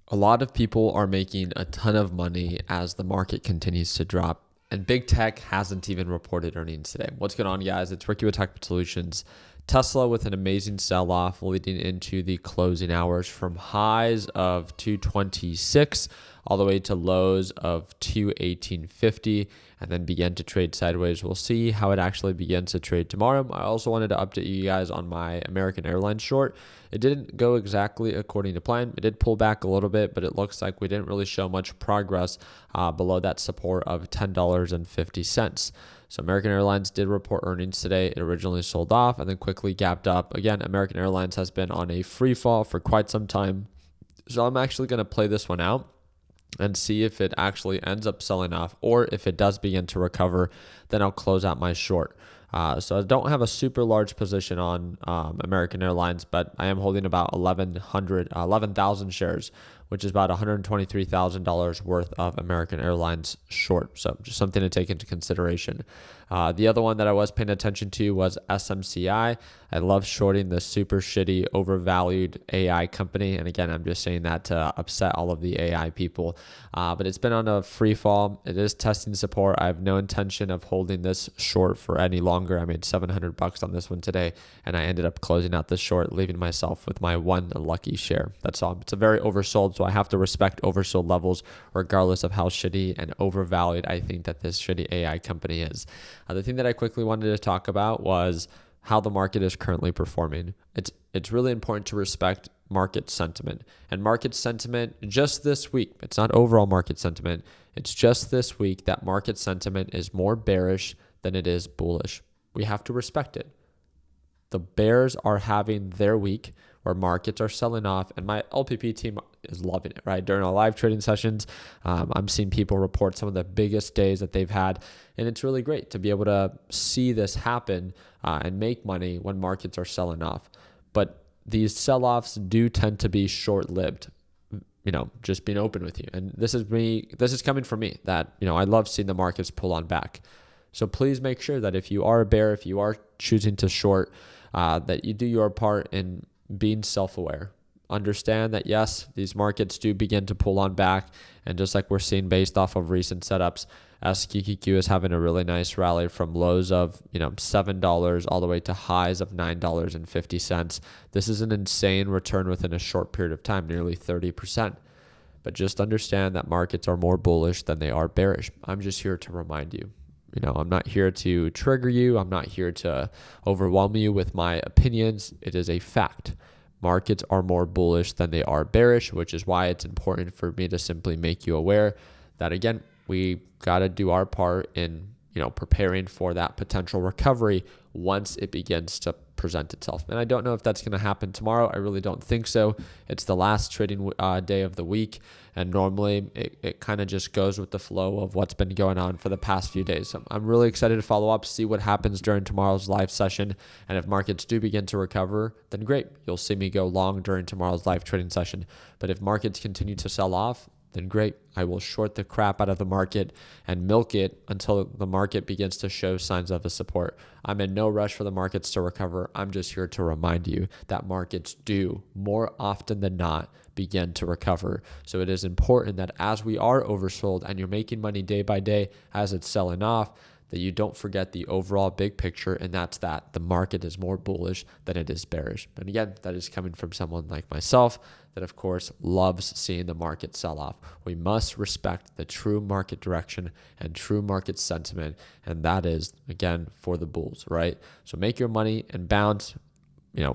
A lot of people are making a ton of money as the market continues to drop, and big tech hasn't even reported earnings today. What's going on, guys? It's Ricky with Tech Solutions. Tesla with an amazing sell-off leading into the closing hours from highs of 226 all the way to lows of 218.50 and then began to trade sideways. We'll see how it actually begins to trade tomorrow. I also wanted to update you guys on my American Airlines short. It didn't go exactly according to plan. It did pull back a little bit, but it looks like we didn't really show much progress below that support of $10.50. So American Airlines did report earnings today. It originally sold off and then quickly gapped up. Again, American Airlines has been on a free fall for quite some time. So I'm actually going to play this one out and see if it actually ends up selling off, or if it does begin to recover, then I'll close out my short. So I don't have a super large position on American Airlines, but I am holding about 11,000 shares, which is about $123,000 worth of American Airlines short. So just something to take into consideration. The other one that I was paying attention to was SMCI. I love shorting the super shitty, overvalued AI company. And again, I'm just saying that to upset all of the AI people. But it's been on a free fall. It is testing support. I have no intention of holding this short for any longer. I made $700 on this one today, and I ended up closing out this short, leaving myself with my one lucky share. That's all. It's a very oversold, so I have to respect oversold levels regardless of how shitty and overvalued I think that this shitty AI company is. The thing that I quickly wanted to talk about was how the market is currently performing. It's really important to respect market sentiment. And market sentiment just this week, it's not overall market sentiment, it's just this week that market sentiment is more bearish than it is bullish. We have to respect it. The bears are having their week where markets are selling off, and my LPP team is loving it, right? During our live trading sessions, I'm seeing people report some of the biggest days that they've had, and it's really great to be able to see this happen and make money when markets are selling off. But these sell-offs do tend to be short-lived, just being open with you. And this is coming from me, that, I love seeing the markets pull on back. So please make sure that if you are a bear, if you are choosing to short, that you do your part in being self-aware. Understand that, yes, these markets do begin to pull on back. And just like we're seeing based off of recent setups, SQQQ is having a really nice rally from lows of $7 all the way to highs of $9.50. This is an insane return within a short period of time, nearly 30%. But just understand that markets are more bullish than they are bearish. I'm just here to remind you. I'm not here to trigger you. I'm not here to overwhelm you with my opinions. It is a fact. Markets are more bullish than they are bearish, which is why it's important for me to simply make you aware that, again, we got to do our part in, preparing for that potential recovery once it begins to present itself. And I don't know if that's going to happen tomorrow. I really don't think so. It's the last trading day of the week. And normally it kind of just goes with the flow of what's been going on for the past few days. So I'm really excited to follow up, see what happens during tomorrow's live session. And if markets do begin to recover, then great. You'll see me go long during tomorrow's live trading session. But if markets continue to sell off, then great. I will short the crap out of the market and milk it until the market begins to show signs of a support. I'm in no rush for the markets to recover. I'm just here to remind you that markets do, more often than not, begin to recover. So it is important that as we are oversold and you're making money day by day as it's selling off, that you don't forget the overall big picture, and that's that the market is more bullish than it is bearish. And again, that is coming from someone like myself that, of course, loves seeing the market sell off. We must respect the true market direction and true market sentiment, and that is, again, for the bulls, right? So make your money and bounce,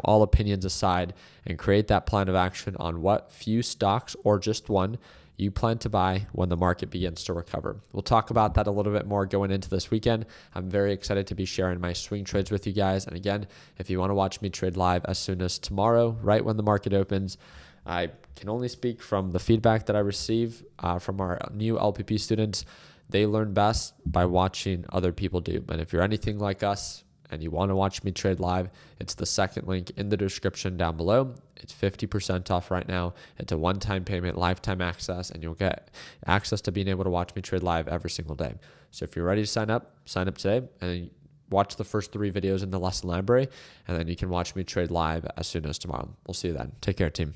all opinions aside, and create that plan of action on what few stocks or just one you plan to buy when the market begins to recover. We'll talk about that a little bit more going into this weekend. I'm very excited to be sharing my swing trades with you guys. And again, if you want to watch me trade live as soon as tomorrow, right when the market opens, I can only speak from the feedback that I receive from our new LPP students. They learn best by watching other people do. And if you're anything like us, and you want to watch me trade live, it's the second link in the description down below. It's 50% off right now. It's a one-time payment, lifetime access, and you'll get access to being able to watch me trade live every single day. So if you're ready to sign up today and watch the first 3 videos in the lesson library, and then you can watch me trade live as soon as tomorrow. We'll see you then. Take care, team.